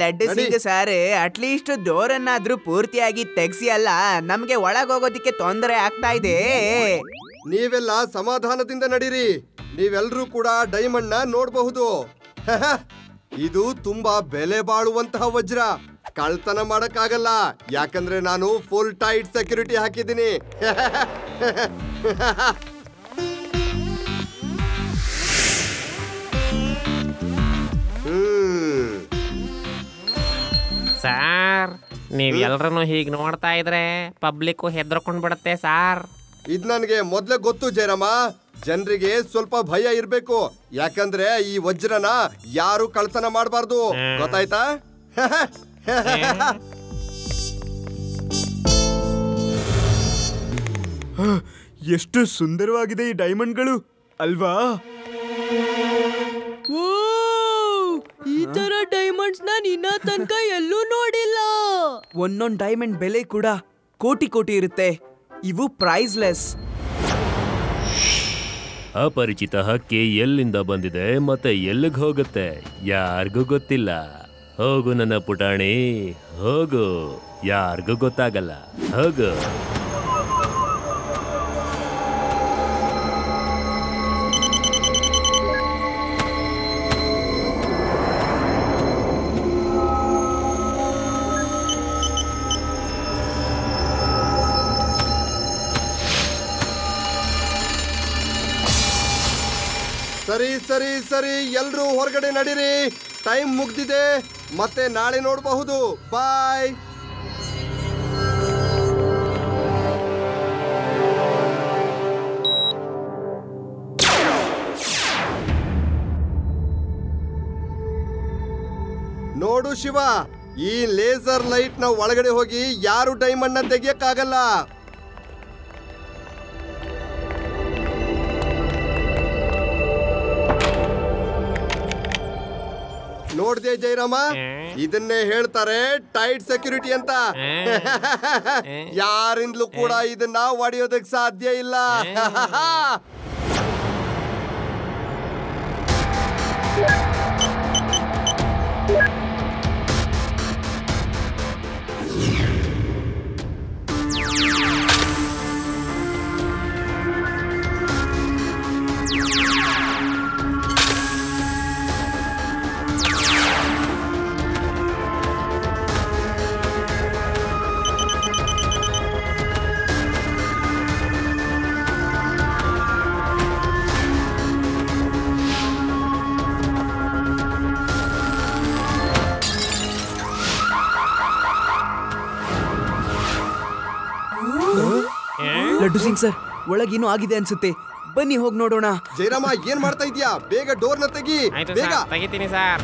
Laddu Singh sir, at least ಡೋರನ್ನಾದ್ರೂ ಪೂರ್ತಿಯಾಗಿ ತೆಗ್ಸಿ ಅಲ್ಲ, ನಮ್ಗೆ ಒಳಗೋಗೋದಿಕ್ಕೆ ತೊಂದರೆ ಆಗ್ತಾ ಇದೆ. ನೀವೆಲ್ಲ ಸಮಾಧಾನದಿಂದ ನಡೀರಿ. ನೀವೆಲ್ಲರೂ ಕೂಡ ಡೈಮಂಡ್ ನ ನೋಡಬಹುದು. ಇದು ತುಂಬಾ ಬೆಲೆ ಬಾಳುವಂತಹ ವಜ್ರ. ಕಳ್ತನ ಮಾಡಕ್ಕಾಗಲ್ಲ, ಯಾಕಂದ್ರೆ ನಾನು ಫುಲ್ ಟೈಟ್ ಸೆಕ್ಯೂರಿಟಿ ಹಾಕಿದ್ದೀನಿ. ಸಾರ್, ನೀವ್ ಎಲ್ರನ್ನು ಹೀಗ್ ನೋಡ್ತಾ ಇದ್ರೆ ಪಬ್ಲಿಕ್ ಹೆದರ್ಕೊಂಡ್ ಬಿಡುತ್ತೆ ಸಾರ್. ಇದ್ ನನ್ಗೆ ಮೊದ್ಲೇ ಗೊತ್ತು ಜಯರಾಮ. ಜನರಿಗೆ ಸ್ವಲ್ಪ ಭಯ ಇರ್ಬೇಕು, ಯಾಕಂದ್ರೆ ಈ ವಜ್ರನ ಯಾರು ಕಳ್ತನ ಮಾಡಬಾರ್ದು, ಗೊತ್ತಾಯ್ತಾ? ಎಷ್ಟು ಸುಂದರವಾಗಿದೆ ಈ ಡೈಮಂಡ್ಗಳು ಅಲ್ವಾ? ಈ ತರ ಡೈಮಂಡ್ಸ್ ನಾನು ಇನ್ನ ತನಕ ಎಲ್ಲೂ ನೋಡಿಲ್ಲ. ಒಂದೊಂದು ಡೈಮಂಡ್ ಬೆಲೆ ಕೂಡ ಕೋಟಿ ಕೋಟಿ ಇರುತ್ತೆ. ಇವು ಪ್ರೈಸ್ಲೆಸ್. ಅಪರಿಚಿತ ಹಕ್ಕಿ ಎಲ್ಲಿಂದ ಬಂದಿದೆ ಮತ್ತೆ ಎಲ್ಲಿಗೆ ಹೋಗುತ್ತೆ ಯಾರಿಗೂ ಗೊತ್ತಿಲ್ಲ. ಹೋಗು ನನ್ನ ಪುಟಾಣಿ, ಹೋಗು, ಯಾರಿಗೂ ಗೊತ್ತಾಗಲ್ಲ, ಹೋಗು. ಸರಿ ಸರಿ ಸರಿ, ಎಲ್ರೂ ಹೊರಗಡೆ ನಡೀರಿ. ಟೈಮ್ ಮುಗ್ದಿದೆ, ಮತ್ತೆ ನಾಳೆ ನೋಡಬಹುದು. ಬಾಯ್. ನೋಡು ಶಿವ, ಈ ಲೇಸರ್ ಲೈಟ್ ನ ಒಳಗಡೆ ಹೋಗಿ ಯಾರು ಡೈಮಂಡ್ ನ ತೆಗಿಯಕ್ಕಾಗಲ್ಲ. ನೋಡ್ದೆ ಜಯರಾಮ, ಇದನ್ನೇ ಹೇಳ್ತಾರೆ ಟೈಟ್ ಸೆಕ್ಯೂರಿಟಿ ಅಂತ. ಯಾರಿಂದಲೂ ಕೂಡ ಇದನ್ನ ಒಡೆಯೋದಕ್ಕೆ ಸಾಧ್ಯ ಇಲ್ಲ. ಲಡ್ಡು ಸಿಂಗ್ ಸರ್, ಒಳಗೇನು ಆಗಿದೆ ಅನ್ಸುತ್ತೆ, ಬನ್ನಿ ಹೋಗಿ ನೋಡೋಣ. ಜಯರಾಮ, ಏನ್ ಮಾಡ್ತಾ ಇದೀಯಾ? ಬೇಗ ಡೋರ್ ನ ತೆಗಿ, ಬೇಗ. ತೆಗಿತೀನಿ ಸರ್.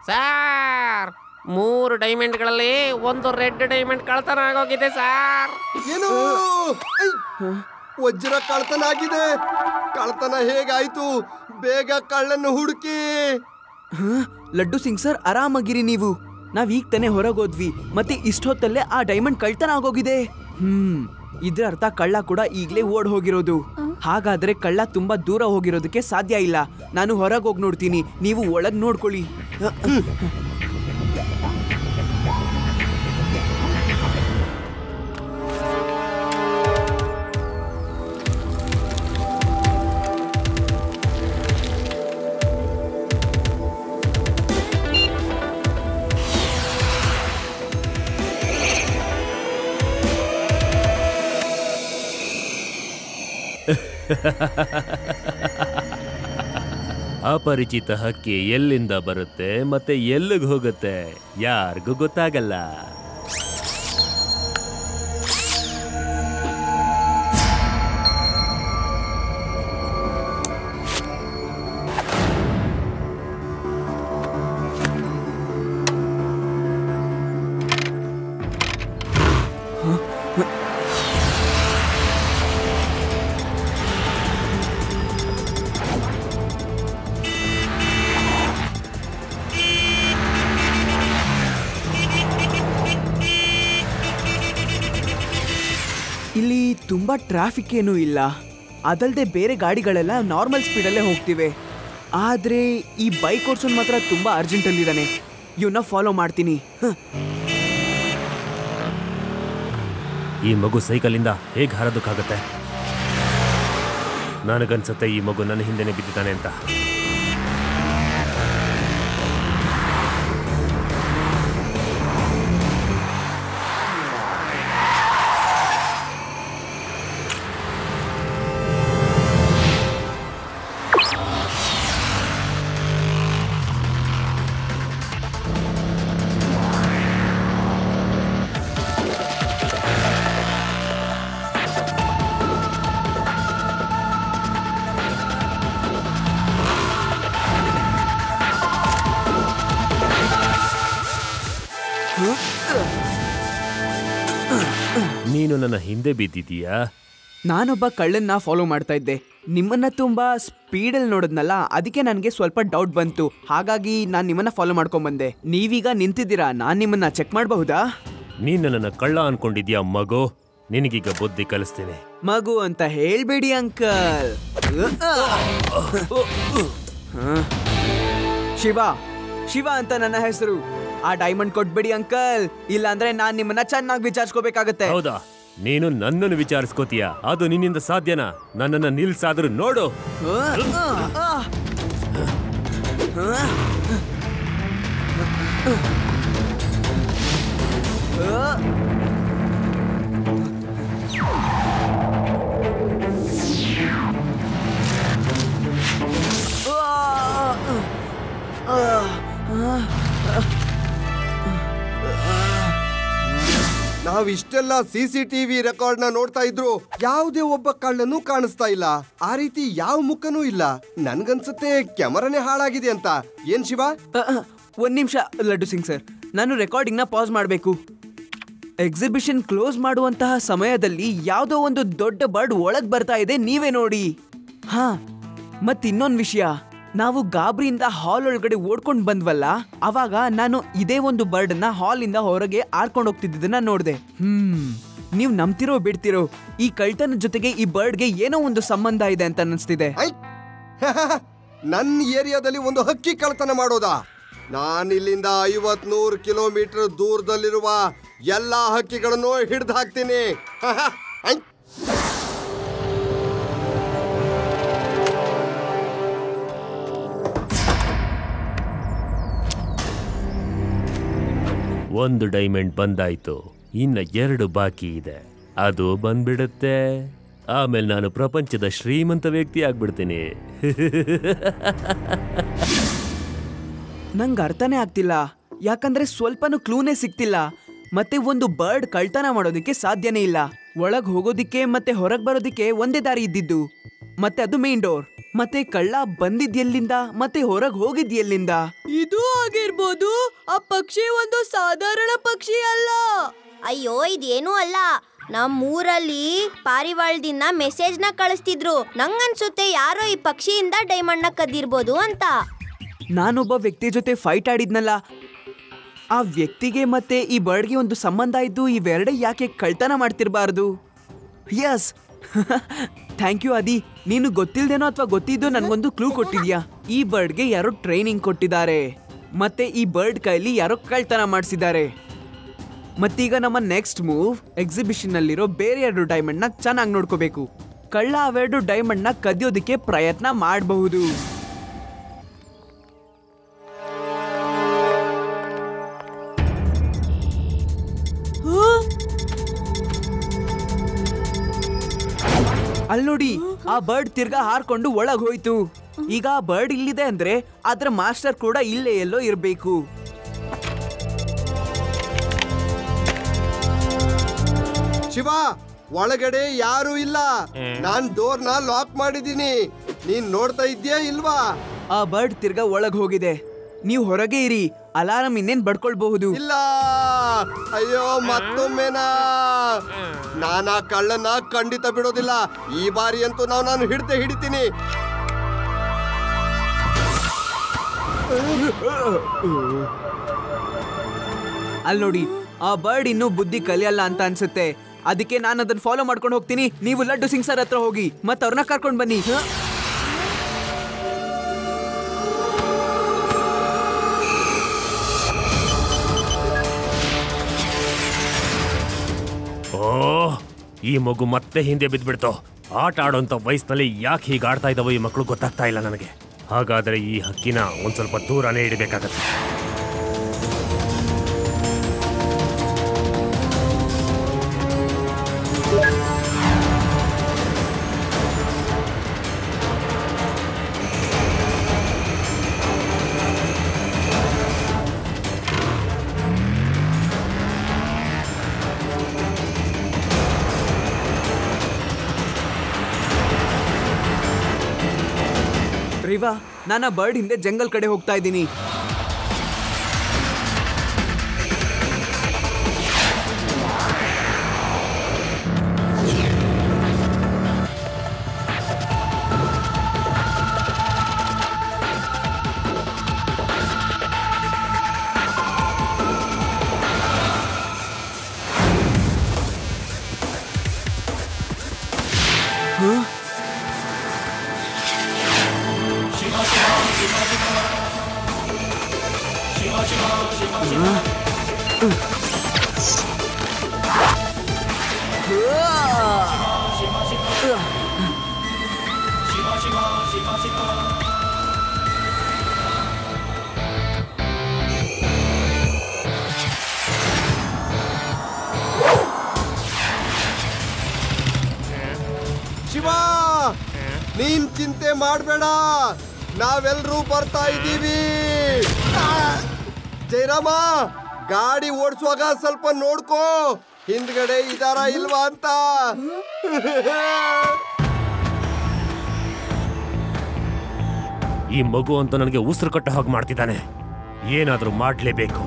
ಸಾರ್, 3 ಡೈಮಂಡ್ಗಳಲ್ಲಿ ಒಂದು ರೆಡ್ ಡೈಮಂಡ್ ಕಳ್ತನ ಆಗೋಗಿದೆ ಸಾರ್. ಏನು? ವಜ್ರ ಕಳ್ತನ ಆಗಿದೆ? ಕಳ್ತನ ಹೇಗಾಯ್ತು? ಬೇಗ ಕಳ್ಳನ್ನು ಹುಡುಕಿ. ಲಡ್ಡು ಸಿಂಗ್ ಸರ್, ಆರಾಮಾಗಿರಿ ನೀವು. ನಾವ್ ಈಗ ತಾನೇ ಹೊರಗೋದ್ವಿ, ಮತ್ತೆ ಇಷ್ಟೊತ್ತಲ್ಲೇ ಆ ಡೈಮಂಡ್ ಕಳ್ತನ ಆಗೋಗಿದೆ. ಇದ್ರ ಅರ್ಥ ಕಳ್ಳ ಕೂಡ ಈಗ್ಲೇ ಓಡ್ ಹೋಗಿರೋದು. ಹಾಗಾದ್ರೆ ಕಳ್ಳ ತುಂಬಾ ದೂರ ಹೋಗಿರೋದಕ್ಕೆ ಸಾಧ್ಯ ಇಲ್ಲ. ನಾನು ಹೊರಗೆ ಹೋಗಿ ನೋಡ್ತೀನಿ, ನೀವು ಒಳಗ್ ನೋಡ್ಕೊಳ್ಳಿ. ಅಪರಿಚಿತ ಹಕ್ಕಿ ಎಲ್ಲಿಂದ ಬರುತ್ತೆ ಮತ್ತೆ ಎಲ್ಲಿಗೆ ಹೋಗುತ್ತೆ ಯಾರಿಗೂ ಗೊತ್ತಾಗಲ್ಲ. ಇಲ್ಲಿ ತುಂಬಾ ಟ್ರಾಫಿಕ್ ಏನೂ ಇಲ್ಲ. ಅದಲ್ದೆ ಬೇರೆ ಗಾಡಿಗಳೆಲ್ಲ ನಾರ್ಮಲ್ ಸ್ಪೀಡಲ್ಲೇ ಹೋಗ್ತಿವೆ. ಆದ್ರೆ ಈ ಬೈಕ್ ಓಡ್ಸೋನ್ ಮಾತ್ರ ತುಂಬಾ ಅರ್ಜೆಂಟಲ್ಲಿದ್ದಾನೆ. ಇವನ್ನ ಫಾಲೋ ಮಾಡ್ತೀನಿ. ಈ ಮಗು ಸೈಕಲಿಂದ ಹೇಗೆ ಹಾರೋದಕ್ಕಾಗತ್ತೆ? ನನಗನ್ಸುತ್ತೆ ಈ ಮಗು ನನ್ನ ಹಿಂದೆನೆ ಬಿದ್ದಿದ್ದಾನೆ ಅಂತ. ನೀನು ನನ್ನ ಹಿಂದೆ ಬಿದ್ದಿದೀಯಾ? ನಾನೊಬ್ಬ ಕಳ್ಳನ್ನ ಫಾಲೋ ಮಾಡ್ತಾ ಇದ್ದೆ. ನಿಮ್ಮನ್ನ ತುಂಬಾ ಸ್ಪೀಡಲ್ಲಿ ನೋಡಿದ್ನಲ್ಲ, ಅದಕ್ಕೆ ನನಗೆ ಸ್ವಲ್ಪ ಡೌಟ್ ಬಂತು. ಹಾಗಾಗಿ ನಾನು ನಿಮ್ಮನ್ನ ಫಾಲೋ ಮಾಡ್ಕೊಂಡ್ ಬಂದೆ. ನೀವೀಗ ನಿಂತಿದ್ದೀರಾ, ನಾನು ನಿಮ್ಮನ್ನ ಚೆಕ್ ಮಾಡಬಹುದಾ? ನೀನು ನನ್ನ ಕಳ್ಳ ಅನ್ಕೊಂಡಿದ್ಯಾ ಮಗು? ನಿನಗೀಗ ಬುದ್ಧಿ ಕಲಿಸ್ತೀನಿ. ಮಗು ಅಂತ ಹೇಳ್ಬೇಡಿ ಅಂಕಲ್. ಶಿವ ಅಂತ ನನ್ನ ಹೆಸರು. ಆ ಡೈಮಂಡ್ ಕೊಟ್ಬಿಡಿ ಅಂಕಲ್, ಇಲ್ಲಾಂದ್ರೆ ನಾನ್ ನಿಮ್ಮನ್ನ ಚೆನ್ನಾಗಿ ವಿಚಾರಿಸ್ಕೋಬೇಕಾಗತ್ತೆ. ಹೌದಾ? ನೀನು ನನ್ನನ್ನು ವಿಚಾರಿಸ್ಕೋತೀಯ? ಅದು ನಿನ್ನಿಂದ ಸಾಧ್ಯನಾ? ನನ್ನನ್ನು ನಿಲ್ಸಾದ್ರೂ ನೋಡು. ನಾವಿಷ್ಟೆಲ್ಲ CCTV ರೆಕಾರ್ಡ್ ನ ನೋಡ್ತಾ ಇದ್ರು ಯಾವುದೇ ಒಬ್ಬ ಕಳ್ಳನೂ ಕಾಣಿಸ್ತಾ ಇಲ್ಲ. ಆ ರೀತಿ ಯಾವ ಮುಖನೂ ಇಲ್ಲ. ನನ್ಗನ್ಸುತ್ತೆ ಕ್ಯಾಮರಾನೇ ಹಾಳಾಗಿದೆ ಅಂತ. ಏನ್ ಶಿವ? ಒಂದ್ ನಿಮಿಷ ಲಡ್ಡು ಸಿಂಗ್ ಸರ್, ನಾನು ರೆಕಾರ್ಡಿಂಗ್ ನ ಪಾಸ್ ಮಾಡಬೇಕು. ಎಕ್ಸಿಬಿಷನ್ ಕ್ಲೋಸ್ ಮಾಡುವಂತಹ ಸಮಯದಲ್ಲಿ ಯಾವುದೋ ಒಂದು ದೊಡ್ಡ ಬರ್ಡ್ ಒಳಗ್ ಬರ್ತಾ ಇದೆ, ನೀವೇ ನೋಡಿ. ಹಾ, ಮತ್ ಇನ್ನೊಂದ್ ವಿಷಯ, ನಾವು ಗಾಬರಿಯಿಂದ ಹಾಲ್ ಒಳಗಡೆ ಓಡ್ಕೊಂಡ್ ಬಂದ್ವಲ್ಲ, ಅವಾಗ ನಾನು ಇದೇ ಒಂದು ಬರ್ಡ್ ನ ಹಾಲ್ ಇಂದ ಹೊರಗೆ ಆಡ್ಕೊಂಡು ಹೋಗ್ತಿದ್ದನ್ನ ನೋಡ್ದೆ. ನೀವ್ ನಂಬ್ತಿರೋ ಬಿಡ್ತಿರೋ, ಈ ಕಳ್ತನ ಜೊತೆಗೆ ಈ ಬರ್ಡ್ಗೆ ಏನೋ ಒಂದು ಸಂಬಂಧ ಇದೆ ಅಂತ ಅನಿಸ್ತಿದೆ. ನನ್ನ ಏರಿಯಾದಲ್ಲಿ ಒಂದು ಹಕ್ಕಿ ಕಳ್ತನ ಮಾಡೋದಾ? ನಾನಿಲ್ಲಿಂದ 50-100 ಕಿಲೋಮೀಟರ್ ದೂರದಲ್ಲಿರುವ ಎಲ್ಲಾ ಹಕ್ಕಿಗಳನ್ನು ಹಿಡ್ದು ಹಾಕ್ತೀನಿ. ಒಂದು ಡೈಮಂಡ್ ಬಂದಾಯ್ತು, ಇನ್ನ 2 ಬಾಕಿ ಇದೆ. ಅದು ಬಂದ್ಬಿಡುತ್ತೆ, ಆಮೇಲೆ ನಾನು ಪ್ರಪಂಚದ ಶ್ರೀಮಂತ ವ್ಯಕ್ತಿ ಆಗ್ಬಿಡ್ತೀನಿ. ನಂಗೆ ಅರ್ಥನೇ ಆಗ್ತಿಲ್ಲ, ಯಾಕಂದ್ರೆ ಸ್ವಲ್ಪನೂ ಕ್ಲೂನೇ ಸಿಗ್ತಿಲ್ಲ. ಮತ್ತೆ ಒಂದು ಬರ್ಡ್ ಕಳ್ತನ ಮಾಡೋದಿಕ್ಕೆ ಸಾಧ್ಯನೇ ಇಲ್ಲ. ಒಳಗ್ ಹೋಗೋದಿಕ್ಕೆ ಮತ್ತೆ ಹೊರಗ್ ಬರೋದಿಕ್ಕೆ ಒಂದೇ ದಾರಿ ಇದ್ದಿದ್ದು, ಮತ್ತೆ ಅದು ಮೇನ್ ಡೋರ್. ಮತ್ತೆ ಕಳ್ಳ ಬಂದಿದ್ಯೆಲ್ಲಿಂದ ಮತ್ತೆ ಹೊರಗ್ ಹೋಗಿದ್ಯೆಲ್ಲಿಂದ? ಇದು ಆಗಿರ್ಬೋದು. ಆ ಪಕ್ಷಿ ಒಂದು ಸಾಧಾರಣ ಪಕ್ಷಿ ಅಲ್ಲ. ಅಯ್ಯೋ, ಇದೇನೂ ಅಲ್ಲ. ನಮ್ಮೂರಲ್ಲಿ ಪಾರಿವಾಳದಿಂದ ಮೆಸೇಜ್ನ ಕಳಿಸ್ತಿದ್ರು. ನಂಗನ್ಸುತ್ತೆ ಯಾರೋ ಈ ಪಕ್ಷಿಯಿಂದ ಡೈಮಂಡ್ ನ ಕದ್ದಿರ್ಬೋದು ಅಂತ. ನಾನೊಬ್ಬ ವ್ಯಕ್ತಿ ಜೊತೆ ಫೈಟ್ ಆಡಿದ್ನಲ್ಲ, ಆ ವ್ಯಕ್ತಿಗೆ ಮತ್ತೆ ಈ ಬರ್ಡ್ಗೆ ಒಂದು ಸಂಬಂಧ ಇದ್ದು ಇವೆರಡೇ ಯಾಕೆ ಕಳ್ತನ ಮಾಡ್ತಿರ್ಬಾರ್ದು? ಯಸ್, ಥ್ಯಾಂಕ್ ಯು ಆದಿ. ನೀನು ಗೊತ್ತಿಲ್ದೇನೋ ಅಥವಾ ಗೊತ್ತಿದ್ದೋ ನನ್ಗೊಂದು ಕ್ಲೂ ಕೊಟ್ಟಿದ್ಯಾ. ಈ ಬರ್ಡ್ಗೆ ಯಾರೋ ಟ್ರೈನಿಂಗ್ ಕೊಟ್ಟಿದ್ದಾರೆ, ಮತ್ತೆ ಈ ಬರ್ಡ್ ಕೈಲಿ ಯಾರೋ ಕಳ್ತನ ಮಾಡಿಸಿದ್ದಾರೆ. ಮತ್ತೀಗ ನಮ್ಮ ನೆಕ್ಸ್ಟ್ ಮೂವ್ ಎಕ್ಸಿಬಿಷನ್ ನಲ್ಲಿರೋ ಬೇರೆ 2 ಡೈಮಂಡ್ ನ ಚೆನ್ನಾಗಿ ನೋಡ್ಕೋಬೇಕು. ಕಳ್ಳ ಅವೆರಡು ಡೈಮಂಡ್ ನ ಕದಿಯೋದಕ್ಕೆ ಪ್ರಯತ್ನ ಮಾಡಬಹುದು. ಅಲ್ಲಿ ನೋಡಿ, ಆ ಬರ್ಡ್ ತಿರ್ಗಾ ಹಾರ್ಕೊಂಡು ಒಳಗ್ ಹೋಯ್ತು. ಈಗ ಆ ಬರ್ಡ್ ಇಲ್ಲಿದೆ ಅಂದ್ರೆ ಅದ್ರ ಮಾಸ್ಟರ್ ಕೂಡ ಇಲ್ಲೇ ಎಲ್ಲೋ ಇರ್ಬೇಕು. ಶಿವ, ಒಳಗಡೆ ಯಾರು ಇಲ್ಲ. ನಾನ್ ಡೋರ್ ನ ಲಾಕ್ ಮಾಡಿದೀನಿ. ನೀನ್ ನೋಡ್ತಾ ಇದ್ಯಾ ಇಲ್ವಾ? ಆ ಬರ್ಡ್ ತಿರ್ಗಾ ಒಳಗ್ ಹೋಗಿದೆ. ನೀವು ಹೊರಗೆ ಇರಿ, ಅಲಾರಂ ಇನ್ನೇನ್ ಬಡ್ಕೊಳ್ಬಹುದು. ಇಲ್ಲ, ಅಯ್ಯೋ ಮತ್ತೊಮ್ಮೆನಾ? ನಾನಾ ಕಳ್ಳನ ಖಂಡಿತ ಬಿಡೋದಿಲ್ಲ. ಈ ಬಾರಿ ಅಂತೂ ನಾನು ಹಿಡಿತೀನಿ. ಅಲ್ಲಿ ನೋಡಿ, ಆ ಬರ್ಡ್ ಇನ್ನೂ ಬುದ್ಧಿ ಕಲಿಯಲ್ಲ ಅಂತ ಅನ್ಸುತ್ತೆ. ಅದಕ್ಕೆ ನಾನು ಅದನ್ನ ಫಾಲೋ ಮಾಡ್ಕೊಂಡು ಹೋಗ್ತೀನಿ. ನೀವು ಲಡ್ಡು ಸಿಂಗ್ ಸರ್ ಹತ್ರ ಹೋಗಿ ಮತ್ತೆ ಅವ್ರನ್ನ ಕರ್ಕೊಂಡು ಬನ್ನಿ. ಓ, ಈ ಮಗು ಮತ್ತೆ ಹಿಂದೆ ಬಿದ್ದ್ಬಿಡ್ತು. ಆಟ ಆಡೋಂಥ ವಯಸ್ಸಿನಲ್ಲಿ ಯಾಕೆ ಹೀಗೆ ಆಡ್ತಾ ಇದ್ದಾವೋ ಈ ಮಕ್ಕಳು ಗೊತ್ತಾಗ್ತಾ ಇಲ್ಲ ನನಗೆ. ಹಾಗಾದ್ರೆ ಈ ಹಕ್ಕಿನ ಒಂದ್ ಸ್ವಲ್ಪ ದೂರನೇ ಇಡಬೇಕಾಗತ್ತೆ. ರಿವಾ, ನಾನು ಬರ್ಡ್ ಹಿಂದೆ ಜಂಗಲ್ ಕಡೆ ಹೋಗ್ತಾ ಇದ್ದೀನಿ. ಶಿವ, ನೀನ್ ಚಿಂತೆ ಮಾಡಬೇಡ, ನಾವೆಲ್ಲರೂ ಬರ್ತಾ ಇದ್ದೀವಿ. ಜಯರಾಮ, ಗಾಡಿ ಓಡಿಸುವಾಗ ಸ್ವಲ್ಪ ನೋಡ್ಕೋ, ಹಿಂದ್ಗಡೆ ಇದಾರ ಇಲ್ವಾ ಅಂತ. ಈ ಮಗು ಅಂತ ನನಗೆ ಉಸಿರು ಕಟ್ಟ ಹಾಗೆ ಮಾಡ್ತಿದ್ದಾನೆ. ಏನಾದ್ರೂ ಮಾಡ್ಲೇಬೇಕು.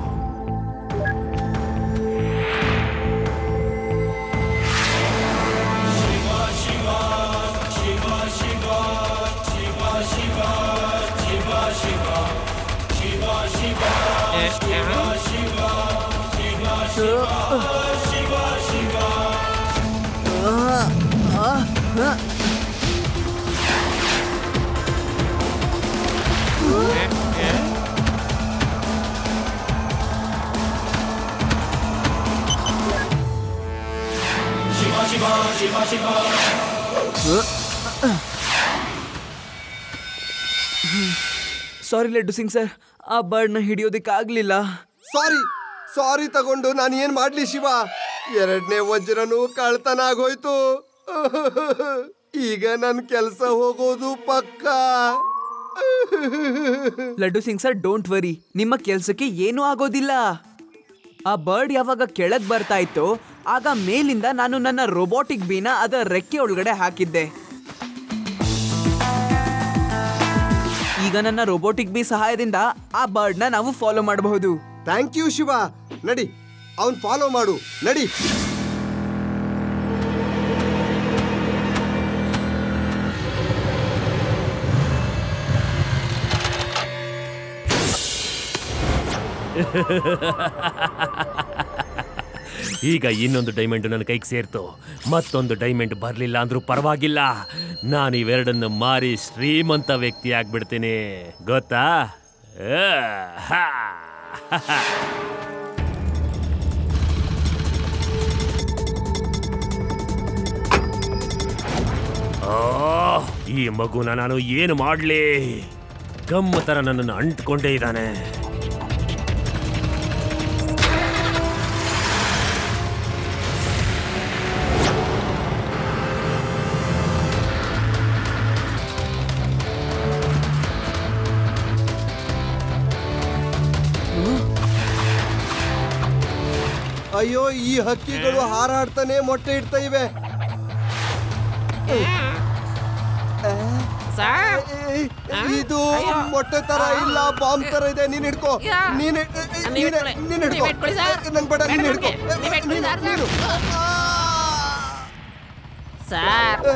ಸಾರಿ ಲಡ್ಡು ಸಿಂಗ್ ಸರ್, ಆ ಬರ್ಡ್ನ ಹಿಡಿಯೋದಕ್ಕಾಗ್ಲಿಲ್ಲ. ಸಾರಿ ತಗೊಂಡು ನಾನು ಏನ್ ಮಾಡ್ಲಿ ಶಿವ? ಎರಡನೇ ವಜ್ರನೂ ಕಳ್ತನ ಆಗೋಯ್ತು. ಈಗ ನನ್ ಕೆಲ್ಸ ಹೋಗೋದು ಪಕ್ಕ. Laddu Singh sir, don't worry, ನಿಮ್ಮ ಕೆಲ್ಸಕ್ಕೆ ಏನೂ ಆಗೋದಿಲ್ಲ. ಆ ಬರ್ಡ್ ಯಾವಾಗ ಕೆಳಗ್ ಬರ್ತಾ ಇತ್ತು ಆಗ ಮೇಲಿಂದ ನಾನು ನನ್ನ ರೋಬೋಟಿಕ್ ಬೀನ ಅದರ ರೆಕ್ಕೆ ಒಳಗಡೆ ಹಾಕಿದ್ದೆ. ಈಗ ನನ್ನ ರೋಬೋಟಿಕ್ ಬಿ ಸಹಾಯದಿಂದ ಆ ಬರ್ಡ್ನ ನಾವು ಫಾಲೋ ಮಾಡಬಹುದು. Thank you Shiva. ನಡಿ, ಅವನ್ ಫಾಲೋ ಮಾಡು, ನಡಿ. ಈಗ ಇನ್ನೊಂದು ಡೈಮಂಡ್ ನನ್ನ ಕೈಗೆ ಸೇರ್ತು. ಮತ್ತೊಂದು ಡೈಮಂಡ್ ಬರಲಿಲ್ಲ ಅಂದ್ರೂ ಪರವಾಗಿಲ್ಲ, ನಾನು ಇವೆರಡನ್ನು ಮಾರಿ ಶ್ರೀಮಂತ ವ್ಯಕ್ತಿ ಆಗ್ಬಿಡ್ತೀನಿ, ಗೊತ್ತಾ? ಈ ಮಗುನ ನಾನು ಏನು ಮಾಡ್ಲಿ? ಗಮ್ಮ ತರ ನನ್ನನ್ನು ಅಂಟ್ಕೊಂಡೇ ಇದ್ದಾನೆ. ಅಯ್ಯೋ, ಈ ಹಕ್ಕಿಗಳು ಹಾರಾಡ್ತಾನೆ ಮೊಟ್ಟೆ ಇಡ್ತಾ ಇವೆ. ಇದು ಮೊಟ್ಟೆ ತರ ಇಲ್ಲ, ಬಾಂಬ್ ತರ ಇದೆ. ನೀನ್ ಹಿಡ್ಕೋ, ನೀನ್ ಹಿಡ್ಕೋ, ನನ್ ಬೇಡ, ನೀನ್ ಹಿಡ್ಕೋ. ಸರ್,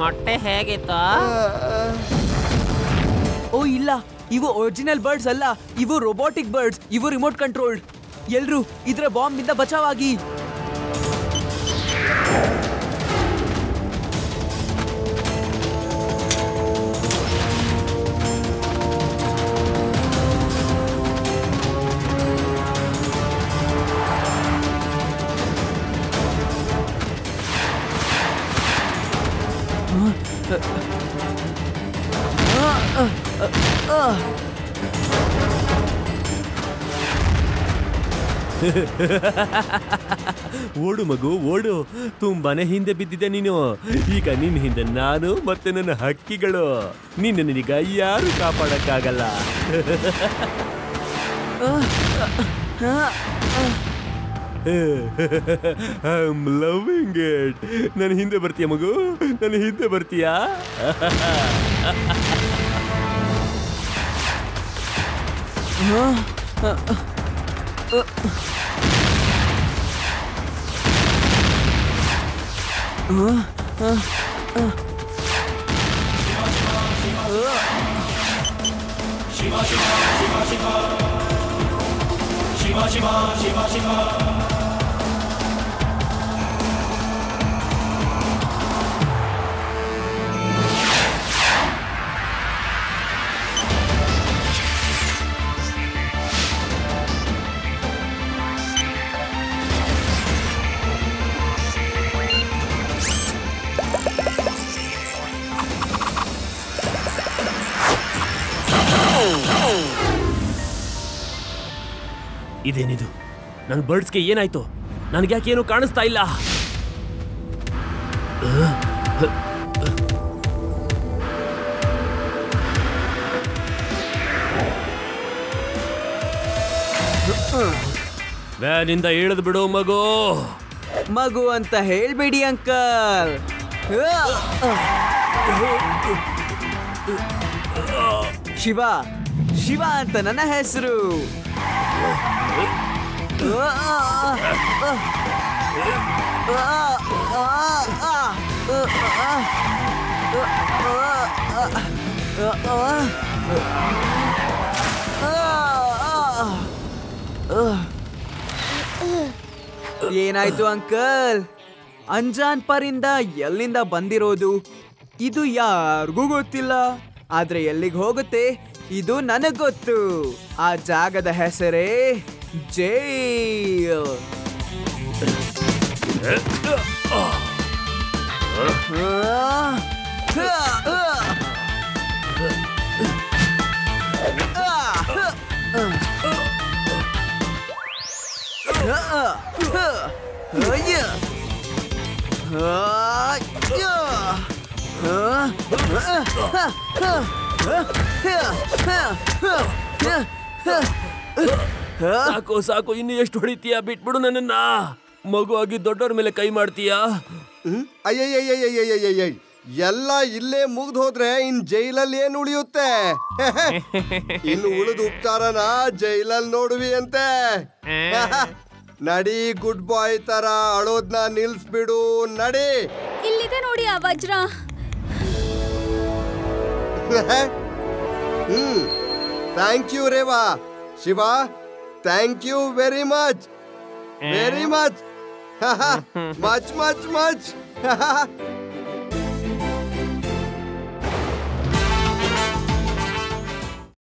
ಮೊಟ್ಟೆ ಹೇಗಿತ್ತು? ಓ ಇಲ್ಲ, ಇವು ಒರಿಜಿನಲ್ ಬರ್ಡ್ಸ್ ಅಲ್ಲ, ಇವು ರೋಬೋಟಿಕ್ ಬರ್ಡ್ಸ್. ಇವು ರಿಮೋಟ್ ಕಂಟ್ರೋಲ್ಡ್. ಎಲ್ರು ಇದ್ರ ಬಾಂಬ್ ಇಂದ ಬಚಾವಾಗಿ. ಓಡು ಮಗು ಓಡು, ತುಂಬಾನೇ ಹಿಂದೆ ಬಿದ್ದಿದೆ ನೀನು. ಈಗ ನಿನ್ನ ಹಿಂದೆ ನಾನು ಮತ್ತೆ ನನ್ನ ಹಕ್ಕಿಗಳು. ನಿನ್ನೀಗ ಯಾರು ಕಾಪಾಡಕ್ಕಾಗಲ್ಲ. I am loving it. ನನ್ನ ಹಿಂದೆ ಬರ್ತೀಯ ಮಗು, ನನ್ನ ಹಿಂದೆ ಬರ್ತೀಯಾ? ಇದೇನಿದು? ನನ್ನ ಬರ್ಡ್ಸ್ಗೆ ಏನಾಯ್ತು? ನನಗ್ಯಾಕೇನು ಕಾಣಿಸ್ತಾ ಇಲ್ಲ? ವ್ಯಾನಿಂದ ಇಳಿದು ಬಿಡು ಮಗು. ಮಗು ಅಂತ ಹೇಳ್ಬೇಡಿ ಅಂಕಲ್. ಶಿವ, ಶಿವ ಅಂತ ನನ್ನ ಹೆಸರು. ಏನಾಯ್ತು ಅಂಕಲ್? ಅಂಜಾನ್ ಪರಿಂದ ಎಲ್ಲಿಂದ ಬಂದಿರೋದು? ಇದು ಯಾರಿಗೂ ಗೊತ್ತಿಲ್ಲ. ಆದ್ರೆ ಎಲ್ಲಿಗೆ ಹೋಗುತ್ತೆ ಇದು ನನಗ್ ಗೊತ್ತು. ಆ ಜಾಗದ ಹೆಸರೇ ಜೈಲ್. ಸಾಕು ಸಾಕು, ಇನ್ನು ಎಷ್ಟು ಹೊಡಿತೀಯ? ಬಿಟ್ಬಿಡು ನನ್ನನ್ನ. ಮಗು ಆಗಿ ದೊಡ್ಡವ್ರ ಮೇಲೆ ಕೈ ಮಾಡ್ತೀಯಾ? ಅಯ್ಯಯ್ಯಯ್ಯಯ್ಯಯ್ಯಯ್ಯಯ್ಯ, ಎಲ್ಲ ಇಲ್ಲೇ ಮುಗ್ದು ಹೋದ್ರೆ ಇನ್ ಜೈಲಲ್ಲಿ ಏನ್ ಉಳಿಯುತ್ತೆ? ಇನ್ನು ಉಳಿದ ಉಪಚಾರನ ಜೈಲಲ್ಲಿ ನೋಡುವಿ ಅಂತೆ. ನಡಿ ಗುಡ್ ಬಾಯ್ ತರ ಅಳೋದ್ನ ನಿಲ್ಸ್ಬಿಡು, ನಡಿ. ಇಲ್ಲಿದೆ ನೋಡಿ ಆ ವಜ್ರ. Thank you Reva. Shiva, thank you very much, very much, much much much.